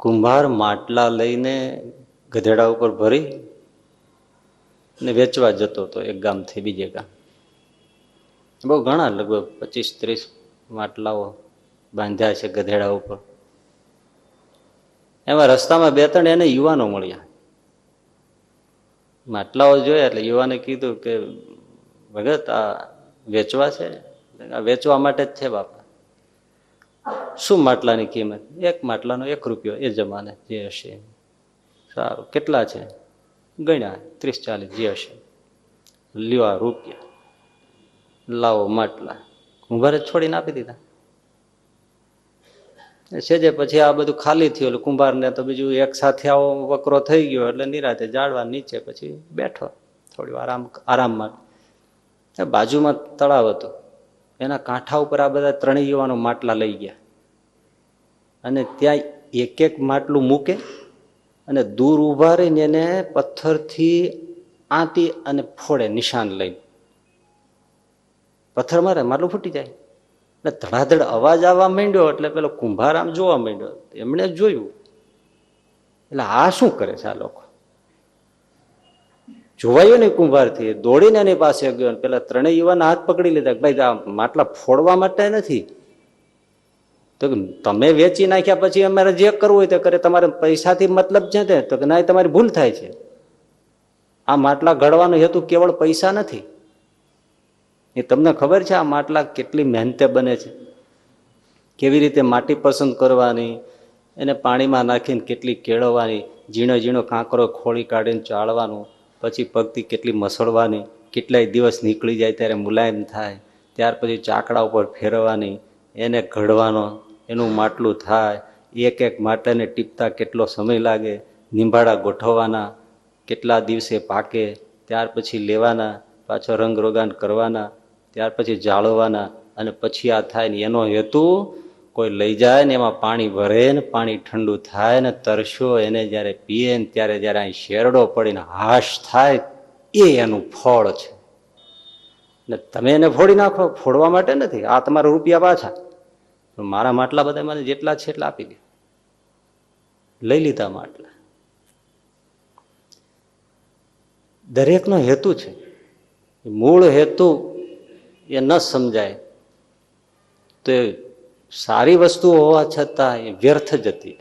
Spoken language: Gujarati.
કુંભાર માટલા લઈને ગધેડા ઉપર ભરી ને વેચવા જતો હતો એક ગામથી બીજે ગામ. બહુ ઘણા, લગભગ 25-30 માટલાઓ બાંધ્યા છે ગધેડા ઉપર. એમાં રસ્તામાં 2-3 એને યુવાનો મળ્યા. માટલાઓ જોયા એટલે યુવાને કીધું કે ભગત આ વેચવા છે? આ વેચવા માટે જ છે બાપા. શું માટલાની કિંમત? એક માટલાનો 1 રૂપિયો એ જમાને જે હશે. સારું, કેટલા છે? ગણ્યા 30-40 જે હશે. લ્યો આ રૂપિયા, લાવો માટલા. કુંભારે છોડીને આપી દીધા. સેજે પછી આ બધું ખાલી થયું એટલે કુંભારને તો બીજું એક સાથે આવો વકરો થઈ ગયો એટલે નિરાતે ઝાડવા નીચે પછી બેઠો થોડી વાર આરામમાં. બાજુમાં તળાવ હતું, એના કાંઠા ઉપર આ બધા 3 યુવાનો માટલા લઈ ગયા અને ત્યાં એક માટલું મૂકે અને દૂર ઉભા રહીને એને પથ્થરથી આંટી અને ફોડે, નિશાન લઈને પથ્થર મારે, માટલું ફૂટી જાય. એટલે ધડાધડ અવાજ આવવા માંડ્યો એટલે પેલો કુંભાર આમ જોવા માંડ્યો. એમણે જોયું એટલે આ શું કરે છે આ લોકો? જોવાયું નહીં કુંભારથી, દોડીને એની પાસે ગયો. પેલા 3 યુવાન હાથ પકડી લીધા કે ભાઈ આ માટલા ફોડવા માટે નથી, તો તમે વેચી નાખ્યા પછી અમારે જે કરવું હોય તે કરે, તમારે પૈસાથી મતલબ છે તે? તો કે ના, તમારી ભૂલ થાય છે. આ માટલા ઘડવાનો હેતુ કેવળ પૈસા નથી. એ તમને ખબર છે આ માટલા કેટલી મહેનતે બને છે? કેવી રીતે માટી પસંદ કરવાની, એને પાણીમાં નાખીને કેટલી કેળવવાની, ઝીણો ઝીણો કાંકરો ખોળી કાઢીને ચાળવાનું, પછી પગથી કેટલી મસળવાની, કેટલાય દિવસ નીકળી જાય ત્યારે મુલાયમ થાય, ત્યાર પછી ચાકડા ઉપર ફેરવવાની, એને ઘડવાનો, એનું માટલું થાય. એક માટલાને ટીપતા કેટલો સમય લાગે, નીંભાડા ગોઠવવાના, કેટલા દિવસે પાકે, ત્યાર પછી લેવાના, પાછો રંગરોગાન કરવાના, ત્યાર પછી જાળવવાના, અને પછી આ થાય ને એનો હેતુ કોઈ લઈ જાય ને એમાં પાણી ભરે ને પાણી ઠંડુ થાય ને તરસ્યો એને જ્યારે પીએ ને ત્યારે જ્યારે અહીં શેરડો પડીને હાશ થાય એ એનું ફળ છે. ને તમે એને ફોડી નાખો, ફોડવા માટે નથી. આ તમારા રૂપિયા પાછા. મારા માટલા બધા મને જેટલા છે એટલા આપી દે. લઈ લીધા માટલા. દરેકનો હેતુ છે, મૂળ હેતુ એ ન સમજાય તો સારી વસ્તુ હોવા છતાં એ વ્યર્થ જતી.